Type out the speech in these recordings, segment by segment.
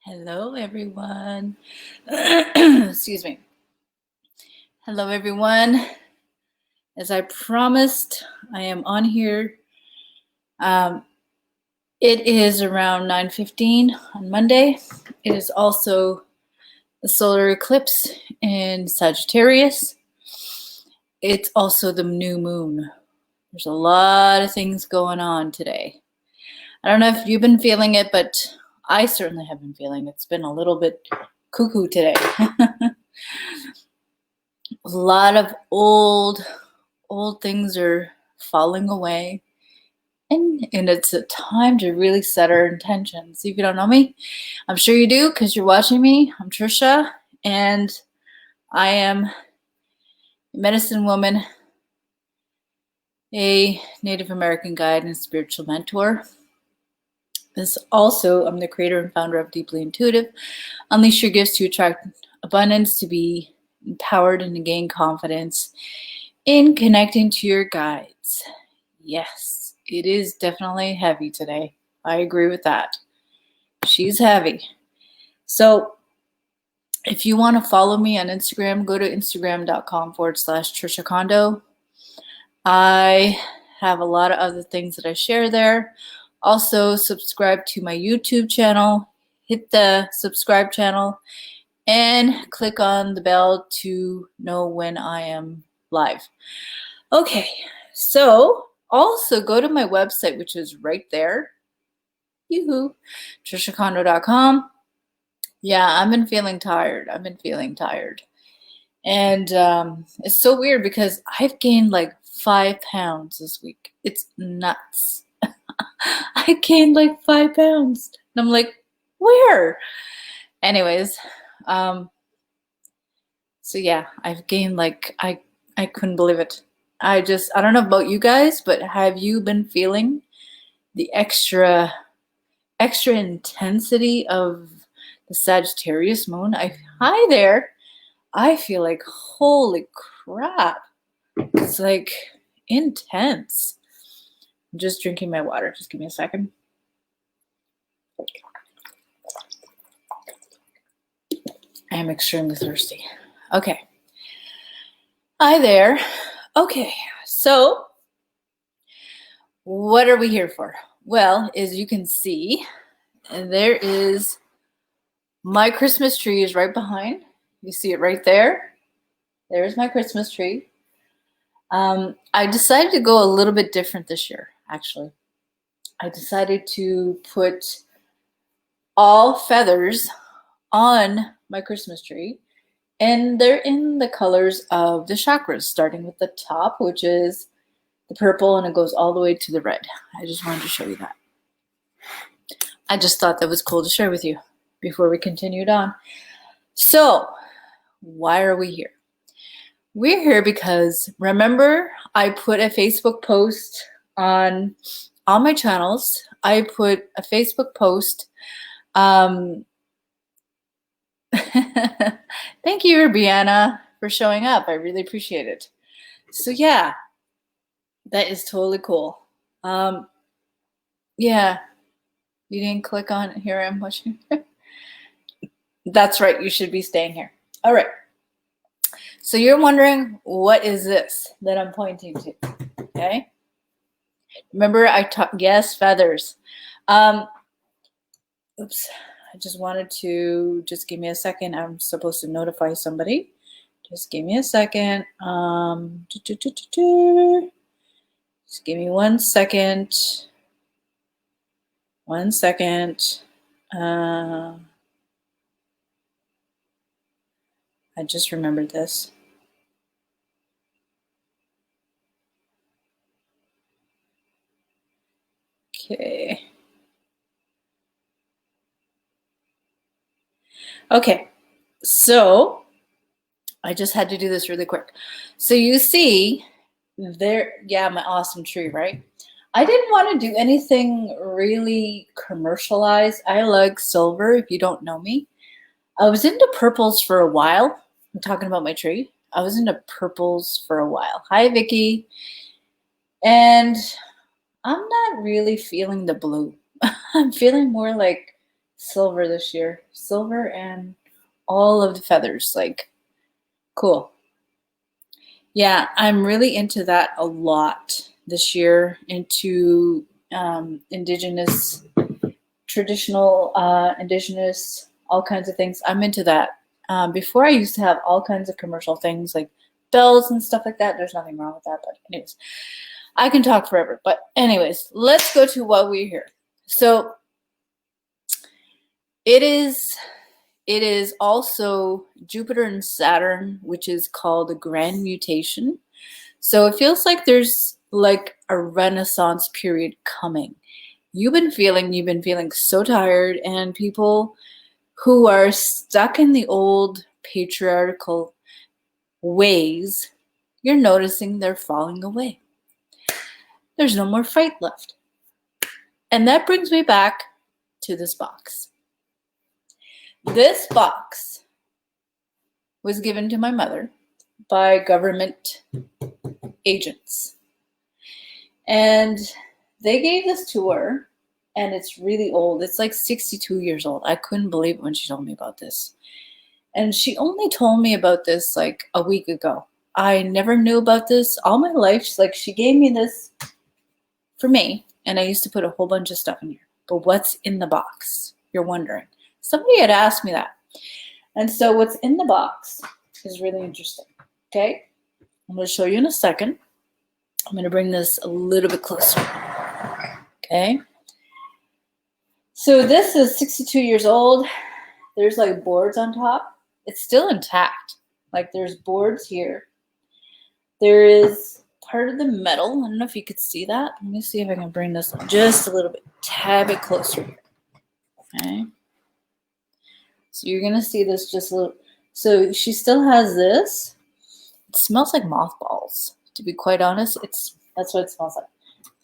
Hello, everyone. Excuse me. Hello, everyone. As I promised, I am on here. Um, it is around 9:15 on Monday. It is also the solar eclipse in Sagittarius. It's also the new moon. There's a lot of things going on today. I don't know if you've been feeling it, but I certainly have been feeling it. It's been a little bit cuckoo today. A lot of old things are falling away, and it's a time to really set our intentions. If you don't know me, I'm sure you do because you're watching me. I'm Trisha, and I am a medicine woman, a Native American guide, and a spiritual mentor. I'm the creator and founder of Deeply Intuitive. Unleash your gifts to attract abundance, to be empowered, and to gain confidence in connecting to your guides. Yes, it is definitely heavy today. I agree with that. She's heavy. So if you want to follow me on Instagram, go to instagram.com/trishacondo. I have a lot of other things that I share there. Also, subscribe to my YouTube channel. Hit the subscribe channel and click on the bell to know when I am live. Okay, so also go to my website, which is right there. Yoo-hoo, trishacondo.com. Yeah, I've been feeling tired. And it's so weird because I've gained like 5 pounds this week. It's nuts. I gained like 5 pounds. And I'm like, where? Anyways, so yeah, I've gained like, I couldn't believe it. I don't know about you guys, but have you been feeling the extra intensity of the Sagittarius moon? Hi there. I feel like, holy crap. It's like intense. I'm just drinking my water. Just give me a second. I am extremely thirsty. Okay. Hi there. Okay, so what are we here for? Well, as you can see, there is my Christmas tree is right behind. You see it right there. There's my Christmas tree. I decided to go a little bit different this year, actually. I decided to put all feathers on my Christmas tree, and they're in the colors of the chakras, starting with the top, which is the purple, and it goes all the way to the red. I just wanted to show you that. I just thought that was cool to share with you before we continued on. So, why are we here? We're here because, remember, I put a Facebook post on all my channels. I put a Facebook post. Thank you, Brianna, for showing up. I really appreciate it. So yeah, that is totally cool. Yeah, you didn't click on it. Here I am watching. That's right, you should be staying here. All right. So you're wondering, what is this that I'm pointing to? Okay. Remember I talked, yes, feathers. Oops, I just wanted to, just give me a second. I'm supposed to notify somebody. Just give me a second. Just give me 1 second. 1 second. I just remembered this. Okay. Okay, so I just had to do this really quick. So you see there, yeah, my awesome tree, right? I didn't want to do anything really commercialized. I like silver, if you don't know me. I was into purples for a while. I'm talking about my tree. I was into purples for a while. Hi, Vicky. And I'm not really feeling the blue. I'm feeling more like silver this year. Silver and all of the feathers, like, cool. Yeah, I'm really into that a lot this year, into indigenous, traditional, indigenous, all kinds of things. I'm into that. Before I used to have all kinds of commercial things like bells and stuff like that. There's nothing wrong with that, but anyways, I can talk forever. But anyways, let's go to why we're here. So it is also Jupiter and Saturn, which is called a grand mutation. So it feels like there's like a renaissance period coming. You've been feeling so tired, and people who are stuck in the old patriarchal ways, you're noticing they're falling away. There's no more fight left. And that brings me back to this box. This box was given to my mother by government agents. And they gave this to her, and it's really old. It's like 62 years old. I couldn't believe it when she told me about this. And she only told me about this like a week ago. I never knew about this all my life. She gave me this for me, and I used to put a whole bunch of stuff in here. But what's in the box? You're wondering. Somebody had asked me that. And so what's in the box is really interesting. Okay? I'm going to show you in a second. I'm going to bring this a little bit closer. Okay? So this is 62 years old. There's like boards on top. It's still intact. Like there's boards here. There is part of the metal. I don't know if you could see that. Let me see if I can bring this just a little bit, tad bit closer here. Okay. So you're going to see this just a little. So she still has this. It smells like mothballs, to be quite honest. That's what it smells like.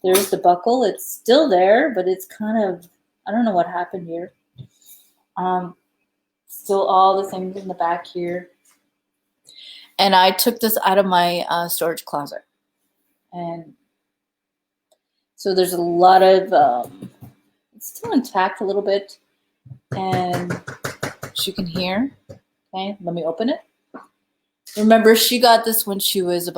There's the buckle. It's still there, but it's kind of, I don't know what happened here. Still all the things in the back here. And I took this out of my storage closet. And so there's a lot of, it's still intact a little bit. And as you can hear, okay, let me open it. Remember, she got this when she was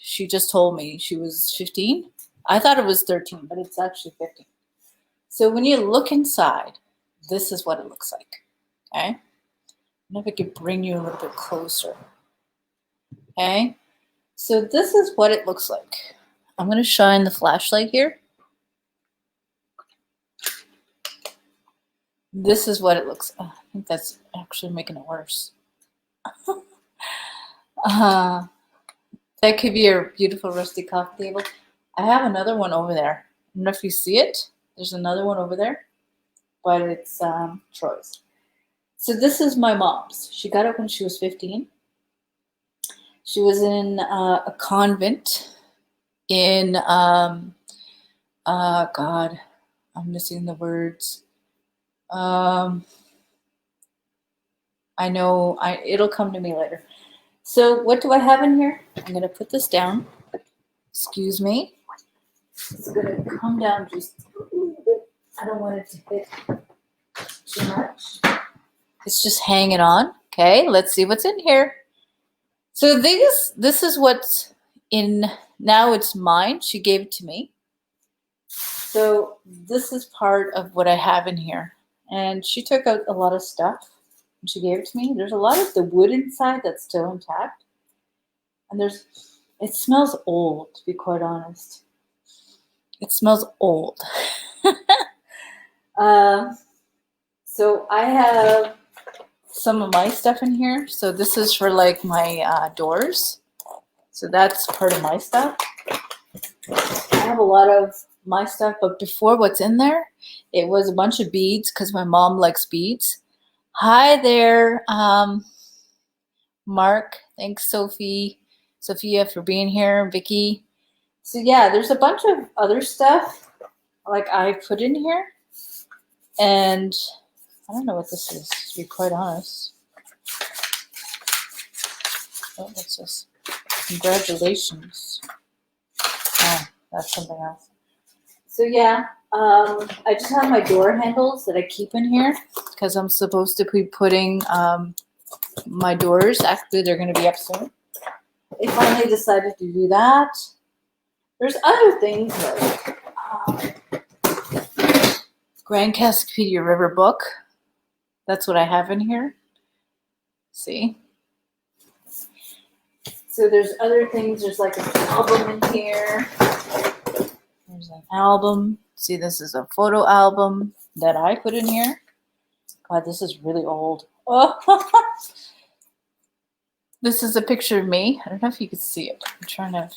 she just told me she was 15. I thought it was 13, but it's actually 15. So when you look inside, this is what it looks like, okay? I don't know if I could bring you a little bit closer, okay? So this is what it looks like. I'm going to shine the flashlight here. This is what it looks like. I think that's actually making it worse. That could be your beautiful rusty coffee table. I have another one over there. I don't know if you see it. There's another one over there, but it's Troy's. So this is my mom's. She got it when she was 15. She was in a convent in, God, I'm missing the words. I know, it'll come to me later. So what do I have in here? I'm going to put this down. Excuse me. It's going to come down just a little bit. I don't want it to hit too much. It's just hanging on. Okay, let's see what's in here. So this is what's in. Now it's mine. She gave it to me. So this is part of what I have in here. And she took out a lot of stuff. She gave it to me. There's a lot of the wood inside that's still intact. And it smells old, to be quite honest. It smells old. So I have some of my stuff in here. So this is for like my doors. So that's part of my stuff. I have a lot of my stuff, but before what's in there, it was a bunch of beads because my mom likes beads. Hi there, Mark. Thanks, Sophia, for being here. Vicky. So yeah, there's a bunch of other stuff like I put in here, and I don't know what this is, to be quite honest. Oh, what's this? Congratulations. Oh, that's something else. So yeah, I just have my door handles that I keep in here because I'm supposed to be putting my doors. Actually, they're going to be up soon. I finally decided to do that. There's other things like Grand Cascapedia River book. That's what I have in here. See? So there's other things. There's like an album in here. There's an album. See, this is a photo album that I put in here. God, this is really old. Oh. This is a picture of me. I don't know if you can see it. I'm trying to.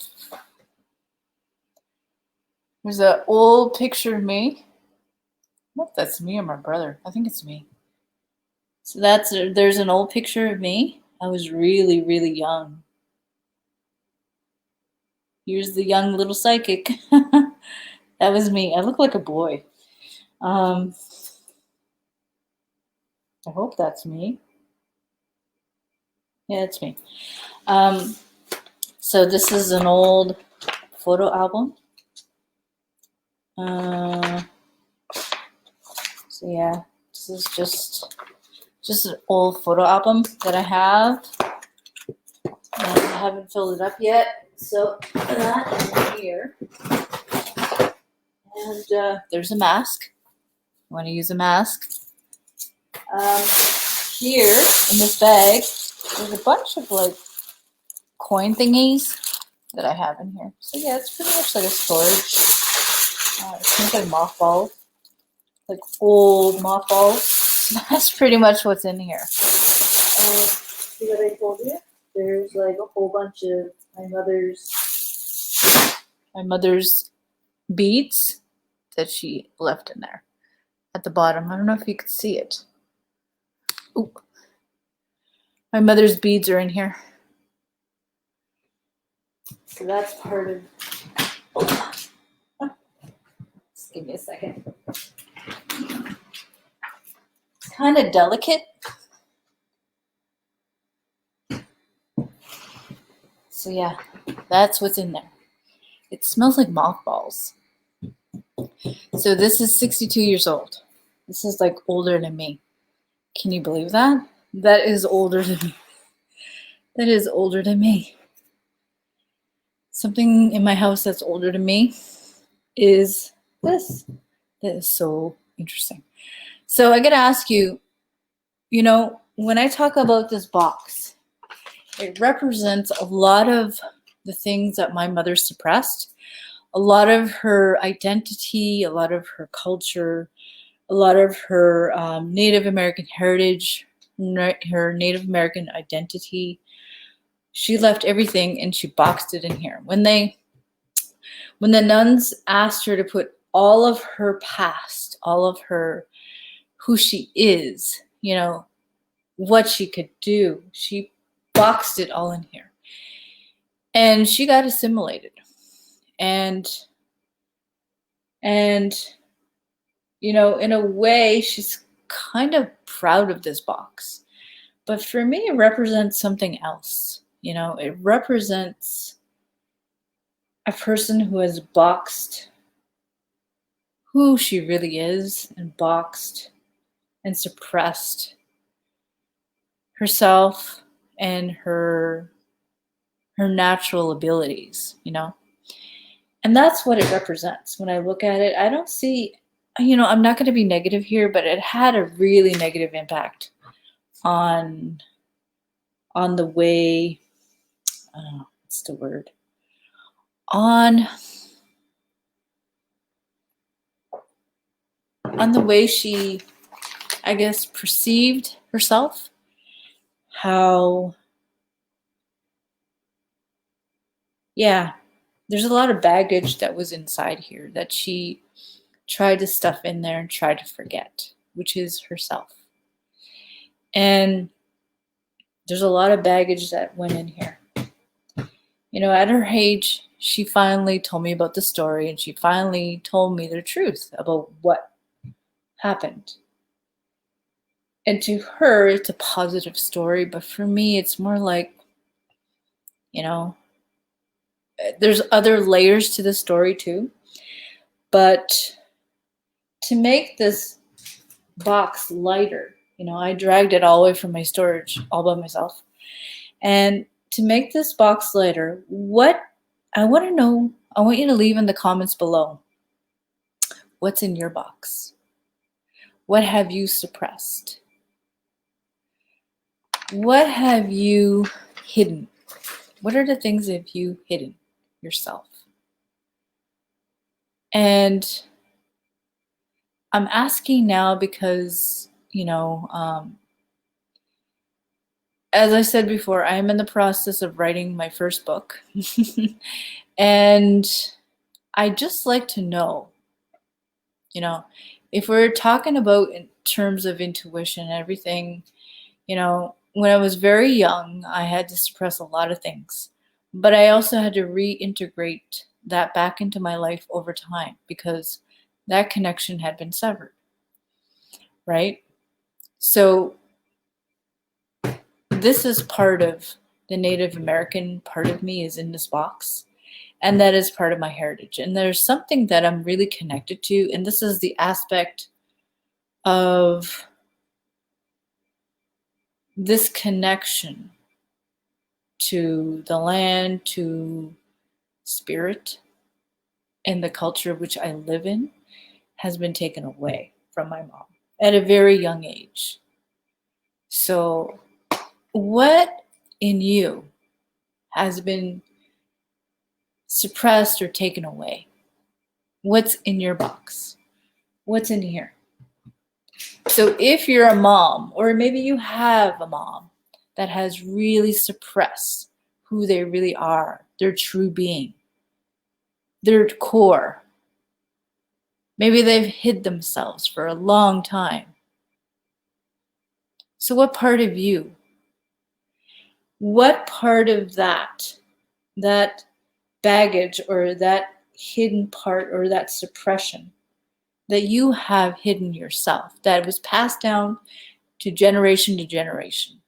There's an old picture of me. I don't know if that's me or my brother. I think it's me. So there's an old picture of me. I was really, really young. Here's the young little psychic. That was me. I look like a boy. I hope that's me. Yeah, it's me. So this is an old photo album. So yeah, this is just an old photo album that I have. And I haven't filled it up yet. So that is here. And there's a mask. I want to use a mask. Here in this bag, there's a bunch of like coin thingies that I have in here. So yeah, it's pretty much like a storage. It smells like mothballs, like old mothballs. That's pretty much what's in here. See what I told you? There's like a whole bunch of my mother's beads that she left in there at the bottom. I don't know if you could see it. Ooh. My mother's beads are in here. So that's part of. Oh. Just give me a second. It's kind of delicate. So yeah, that's what's in there. It smells like mothballs. So this is 62 years old. This is like older than me. Can you believe that? That is older than me. That is older than me. Something in my house that's older than me is this. That is so interesting. So I gotta ask you, when I talk about this box, it represents a lot of the things that my mother suppressed, a lot of her identity, a lot of her culture, a lot of her Native American heritage, her Native American identity. She left everything and she boxed it in here. When the nuns asked her to put all of her past, all of her who she is, what she could do, she boxed it all in here. And she got assimilated. And in a way, she's kind of proud of this box. But for me, it represents something else. It represents a person who has boxed who she really is and boxed and suppressed herself and her natural abilities, And that's what it represents. When I look at it, I don't see, I'm not going to be negative here, but it had a really negative impact on the way, what's the word? On the way she, I guess, perceived herself, how, there's a lot of baggage that was inside here that she tried to stuff in there and try to forget, which is herself. And there's a lot of baggage that went in here. At her age, she finally told me about the story and she finally told me the truth about what happened. And to her, it's a positive story, but for me, it's more like, there's other layers to the story too. But to make this box lighter, I dragged it all the way from my storage all by myself. And to make this box lighter, what I want to know, I want you to leave in the comments below. What's in your box? What have you suppressed? What have you hidden? What are the things that you hidden yourself? And I'm asking now because, as I said before, I am in the process of writing my first book. And I just like to know, if we're talking about in terms of intuition and everything, when I was very young, I had to suppress a lot of things. But I also had to reintegrate that back into my life over time because that connection had been severed, right? So this is part of the Native American part of me is in this box. And that is part of my heritage. And there's something that I'm really connected to. And this is the aspect of this connection to the land, to spirit, and the culture which I live in has been taken away from my mom at a very young age. So what in you has been suppressed or taken away? What's in your box? What's in here? So if you're a mom, or maybe you have a mom that has really suppressed who they really are, their true being, their core, maybe they've hid themselves for a long time. So what part of you, what part of that baggage or that hidden part or that suppression that you have hidden yourself, that was passed down to generation to generation?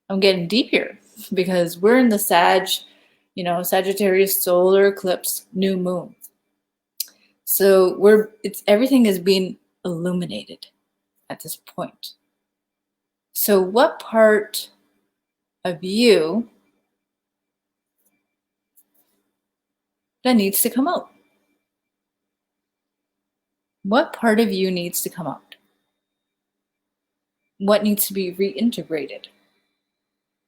I'm getting deep here because we're in the Sagittarius solar eclipse, new moon. So everything is being illuminated at this point. So what part of you that needs to come out? What part of you needs to come out? What needs to be reintegrated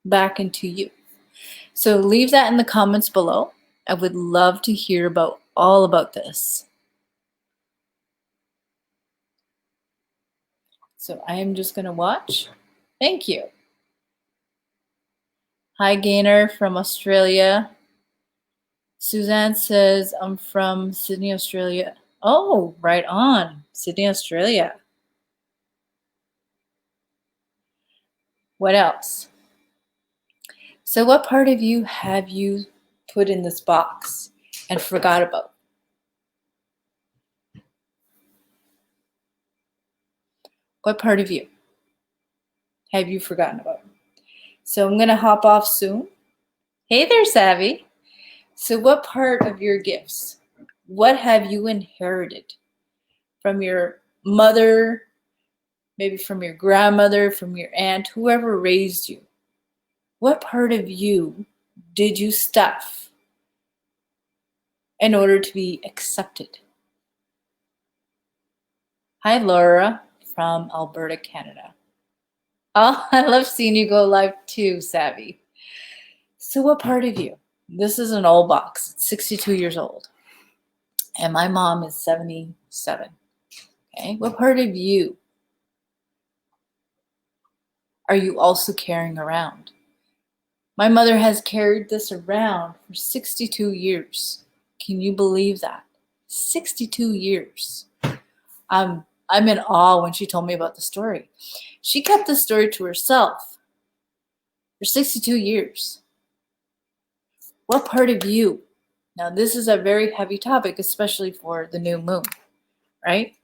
back into you? So leave that in the comments below. I would love to hear all about this. So I am just going to watch. Thank you. Hi, Gaynor from Australia. Suzanne says, I'm from Sydney, Australia. Oh, right on. Sydney, Australia. What else? So what part of you have you put in this box and forgot about? What part of you have you forgotten about? So I'm going to hop off soon. Hey there, Savvy. So what part of your gifts, what have you inherited from your mother, maybe from your grandmother, from your aunt, whoever raised you? What part of you did you stuff in order to be accepted? Hi, Laura from Alberta, Canada. Oh, I love seeing you go live too, Savvy. So what part of you? This is an old box. It's 62 years old. And my mom is 77. Okay, what part of you are you also carrying around? My mother has carried this around for 62 years. Can you believe that? 62 years. I'm in awe when she told me about the story. She kept the story to herself for 62 years. What part of you? Now, this is a very heavy topic, especially for the new moon, right?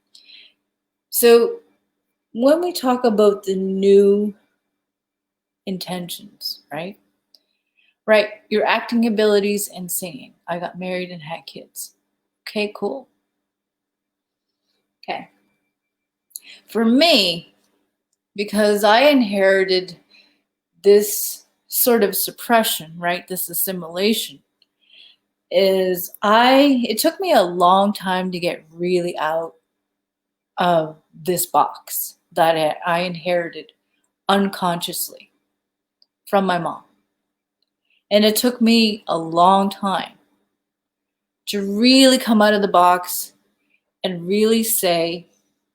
So when we talk about the new intentions, right? right? Your acting abilities and singing. I got married and had kids. Okay, cool. Okay. For me, because I inherited this sort of suppression, right? This assimilation, it took me a long time to get really out of this box that I inherited unconsciously from my mom. And it took me a long time to really come out of the box and really say,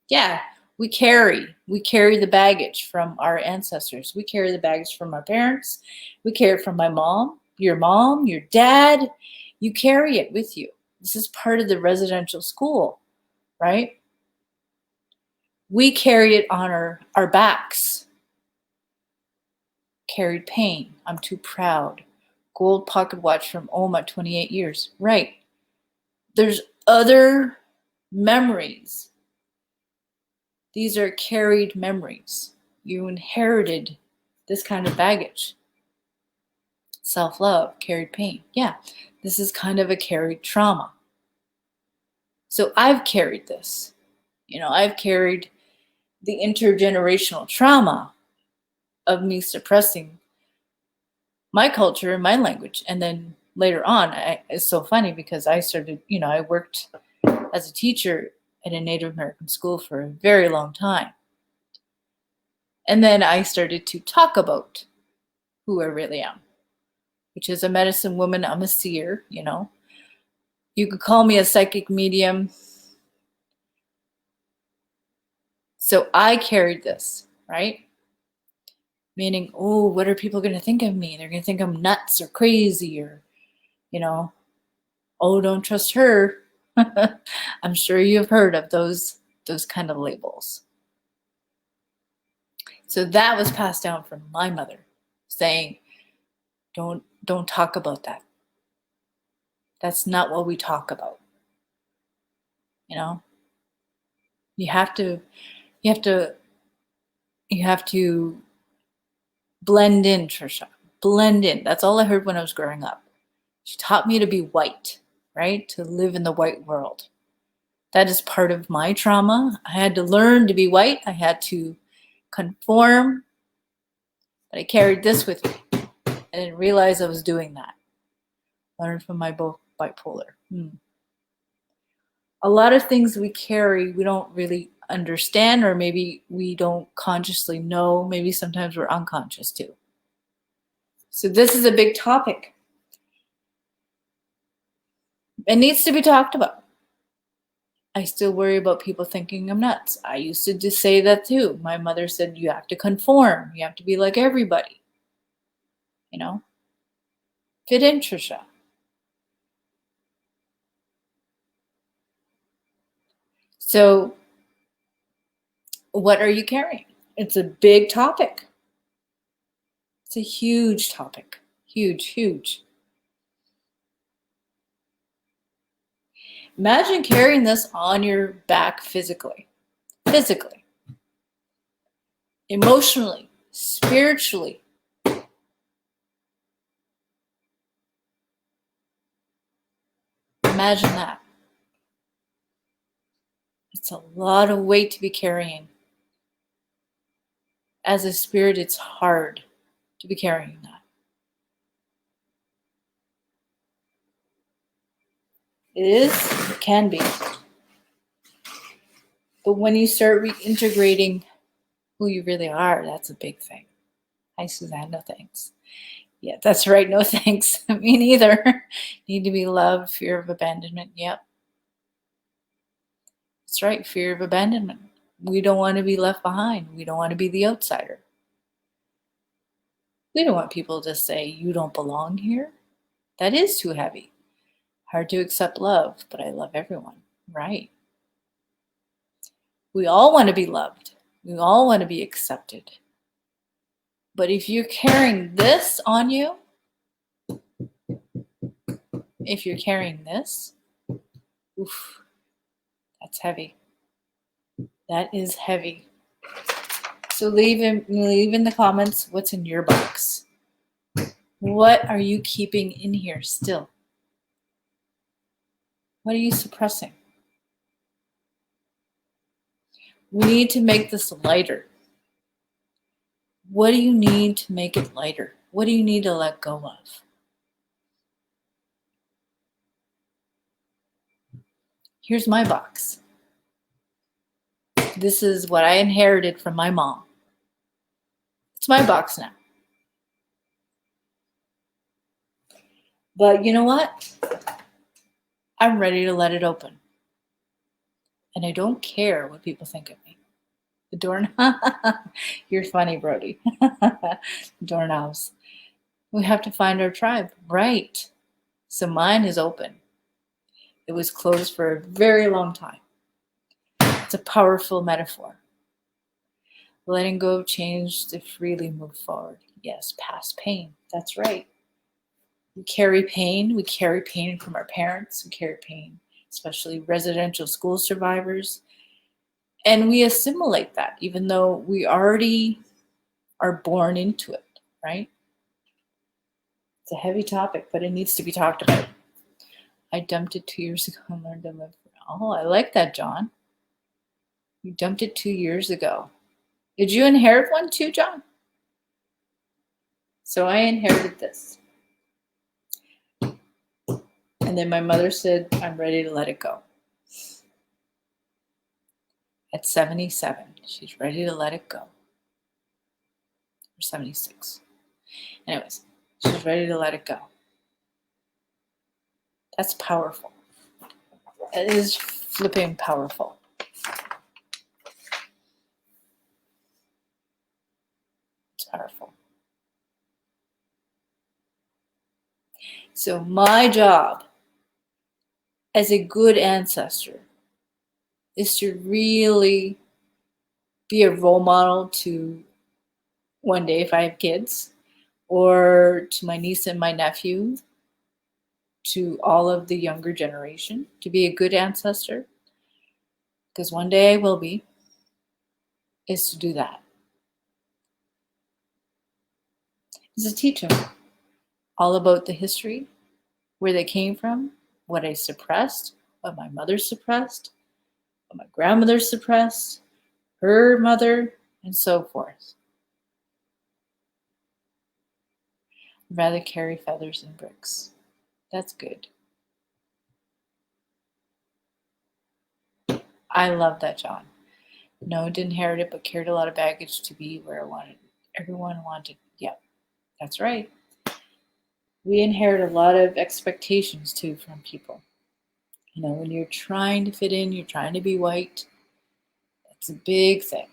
yeah, we carry the baggage from our ancestors. We carry the baggage from our parents. We carry it from my mom, your dad. You carry it with you. This is part of the residential school, right? We carry it on our backs. Carried pain. I'm too proud. Gold pocket watch from Oma, 28 years. Right. There's other memories. These are carried memories. You inherited this kind of baggage. Self-love, carried pain. Yeah, this is kind of a carried trauma. So I've carried this. I've carried the intergenerational trauma of me suppressing my culture and my language. And then later on, it's so funny because I started, I worked as a teacher at a Native American school for a very long time. And then I started to talk about who I really am, which is a medicine woman. I'm a seer, You could call me a psychic medium. So I carried this, right? Meaning, oh, what are people going to think of me? They're going to think I'm nuts or crazy or, oh, don't trust her. I'm sure you've heard of those kind of labels. So that was passed down from my mother, saying, don't talk about that. That's not what we talk about. You have to blend in, Trisha. Blend in. That's all I heard when I was growing up. She taught me to be white, right? To live in the white world. That is part of my trauma. I had to learn to be white. I had to conform. But I carried this with me. I didn't realize I was doing that. Learned from my book, Bipolar. A lot of things we carry, we don't really understand, or maybe we don't consciously know. Maybe sometimes we're unconscious too. So this is a big topic. It needs to be talked about. I still worry about people thinking I'm nuts. I used to just say that too. My mother said, you have to conform. You have to be like everybody. Fit in, Trisha. So what are you carrying? It's a big topic. It's a huge topic. Huge, huge. Imagine carrying this on your back physically, emotionally, spiritually. Imagine that. It's a lot of weight to be carrying. As a spirit, it's hard to be carrying that. It is, it can be. But when you start reintegrating who you really are, that's a big thing. Hi, Suzanne, no thanks. Yeah, that's right, no thanks. Me neither. Need to be loved, fear of abandonment, yep. That's right, fear of abandonment. We don't want to be left behind. We don't want to be the outsider. We don't want people to say, you don't belong here. That is too heavy. Hard to accept love, but I love everyone, right? We all want to be loved. We all want to be accepted. But if you're carrying this on you, oof, that's heavy. That is heavy. So leave in the comments what's in your box. What are you keeping in here still? What are you suppressing? We need to make this lighter. What do you need to make it lighter? What do you need to let go of? Here's my box. This is what I inherited from my mom. It's my box now. But you know what? I'm ready to let it open. And I don't care what people think of me. The doorknob. You're funny, Brody. Doorknobs. We have to find our tribe. Right. So mine is open. It was closed for a very long time. It's a powerful metaphor. Letting go of change to freely move forward. Yes, past pain. That's right. We carry pain. We carry pain from our parents. We carry pain, especially residential school survivors. And we assimilate that, even though we already are born into it, right? It's a heavy topic, but it needs to be talked about. I dumped it 2 years ago and learned to live. Oh, I like that, John. You dumped it 2 years ago. Did you inherit one too, John? So I inherited this. And then my mother said, I'm ready to let it go. At 77, she's ready to let it go. Or 76. Anyways, she's ready to let it go. That's powerful. It is flipping powerful. It's powerful. So my job as a good ancestor is to really be a role model to one day if I have kids, or to my niece and my nephew, to all of the younger generation, to be a good ancestor, because one day I will be, is to do that. Is to teach them all about the history, where they came from, what I suppressed, what my mother suppressed, what my grandmother suppressed, her mother, and so forth. I'd rather carry feathers than bricks. That's good. I love that, John. No, didn't inherit it, but carried a lot of baggage to be where I wanted. Everyone wanted. Yep, that's right. We inherit a lot of expectations too from people. You know, when you're trying to fit in, you're trying to be white. That's a big thing.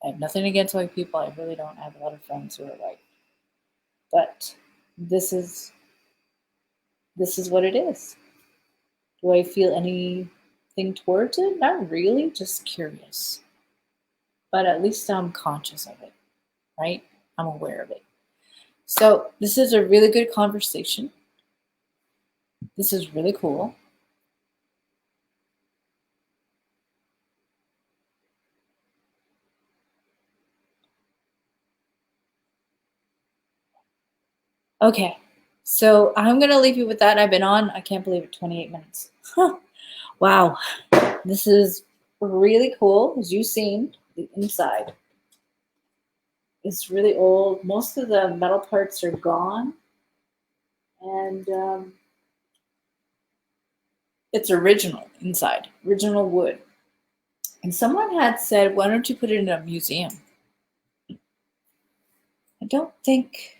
I have nothing against white people. I really don't have a lot of friends who are white. But this is what it is. Do I feel anything towards it? Not really, just curious. But at least I'm conscious of it, right? I'm aware of it. So this is a really good conversation. This is really cool. Okay, so I'm going to leave you with that. I've been on, I can't believe it, 28 minutes. Huh. Wow, this is really cool. As you've seen, the inside is really old. Most of the metal parts are gone. And it's original inside, original wood. And someone had said, why don't you put it in a museum? I don't think,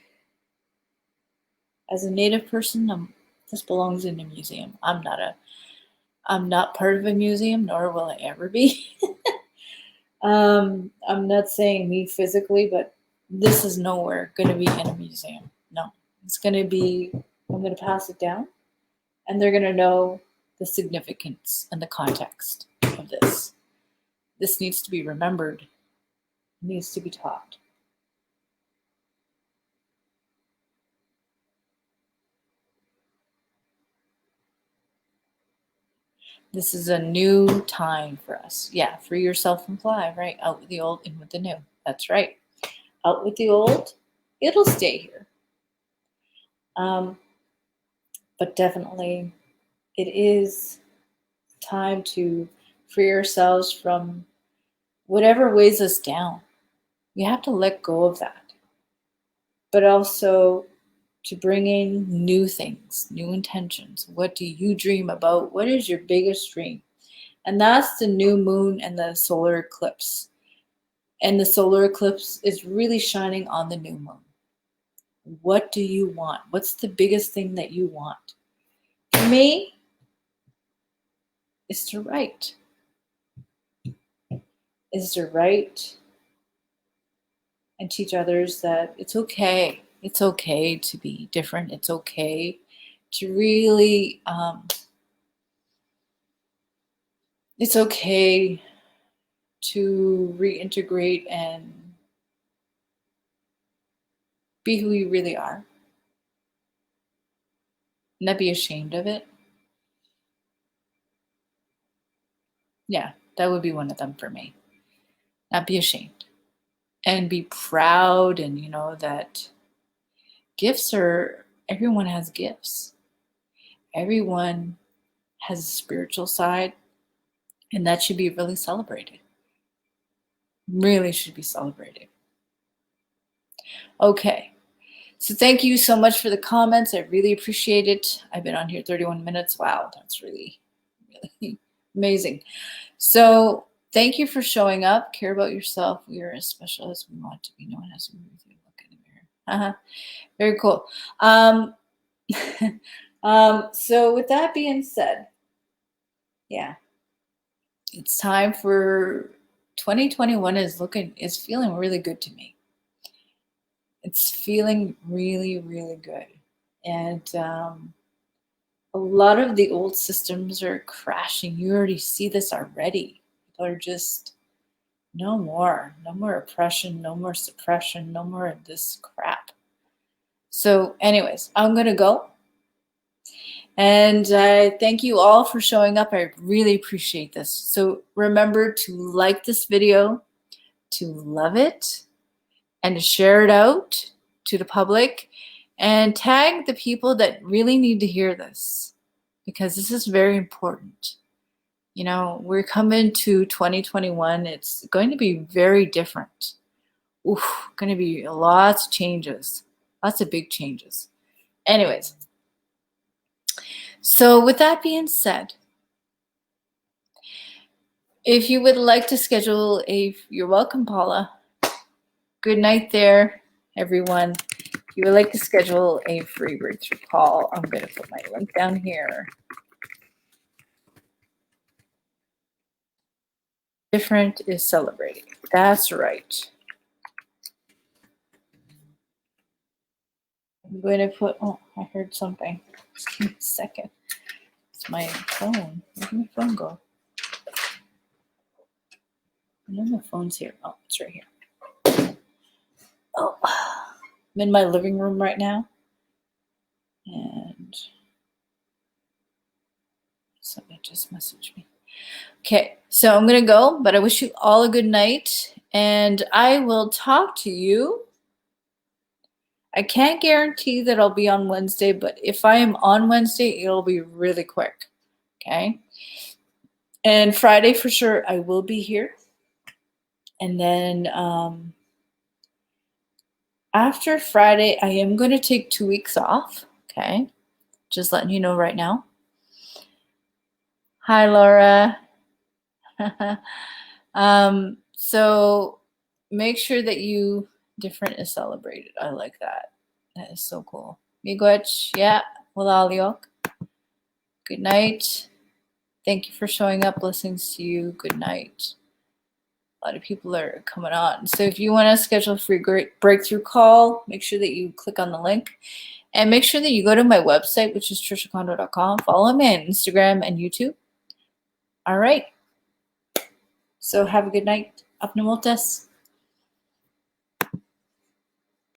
as a Native person, this belongs in a museum. I'm not part of a museum, nor will I ever be. I'm not saying me physically, but this is nowhere going to be in a museum. No, it's going to be, I'm going to pass it down, and they're going to know the significance and the context of this. This needs to be remembered, needs to be taught. This is a new time for us. Yeah, free yourself and fly, right? Out with the old, in with the new. That's right. Out with the old, it'll stay here. But definitely it is time to free ourselves from whatever weighs us down. We have to let go of that. But also to bring in new things, new intentions. What do you dream about? What is your biggest dream? And that's the new moon and the solar eclipse. And the solar eclipse is really shining on the new moon. What do you want? What's the biggest thing that you want? For me, is to write. Is to write and teach others that it's okay. It's okay to be different. It's okay to really, it's okay to reintegrate and be who you really are. Not be ashamed of it. Yeah, that would be one of them for me. Not be ashamed. And be proud, and you know that gifts are, everyone has gifts. Everyone has a spiritual side, and that should be really celebrated. Really should be celebrated. Okay. So thank you so much for the comments. I really appreciate it. I've been on here 31 minutes. Wow, that's really, really amazing. So thank you for showing up. Care about yourself. We are as special as we want to be known as. We look in the mirror. Very cool. So with that being said, yeah, it's time for 2021 is feeling really good to me. It's feeling really, really good. And a lot of the old systems are crashing. You already see this already. People are just, no more oppression, no more suppression, no more of this crap. So anyways, I'm going to go. And I thank you all for showing up. I really appreciate this. So remember to like this video, to love it, and to share it out to the public, and tag the people that really need to hear this, because this is very important. You know, we're coming to 2021. It's going to be very different. Oof, going to be lots of changes, lots of big changes. Anyways, so with that being said, if you would like to schedule you're welcome, Paula. Good night there, everyone. If you would like to schedule a free breakthrough call, I'm going to put my link down here. Different is celebrating. That's right. I'm going to put, oh, I heard something. Just give me a second. It's my phone. Where did my phone go? I know my phone's here. Oh, it's right here. Oh, I'm in my living room right now. And somebody just messaged me. Okay, so I'm going to go, but I wish you all a good night. And I will talk to you. I can't guarantee that I'll be on Wednesday, but if I am on Wednesday, it'll be really quick. Okay. And Friday for sure, I will be here. And then after Friday, I am going to take 2 weeks off. Okay. Just letting you know right now. Hi, Laura. So make sure that different is celebrated. I like that. That is so cool. Miigwech, yeah, walaliok. Good night. Thank you for showing up. Blessings to you. Good night. A lot of people are coming on. So if you want to schedule a free breakthrough call, make sure that you click on the link. And make sure that you go to my website, which is trishacondo.com. Follow me on Instagram and YouTube. All right. So have a good night. Apnamotas.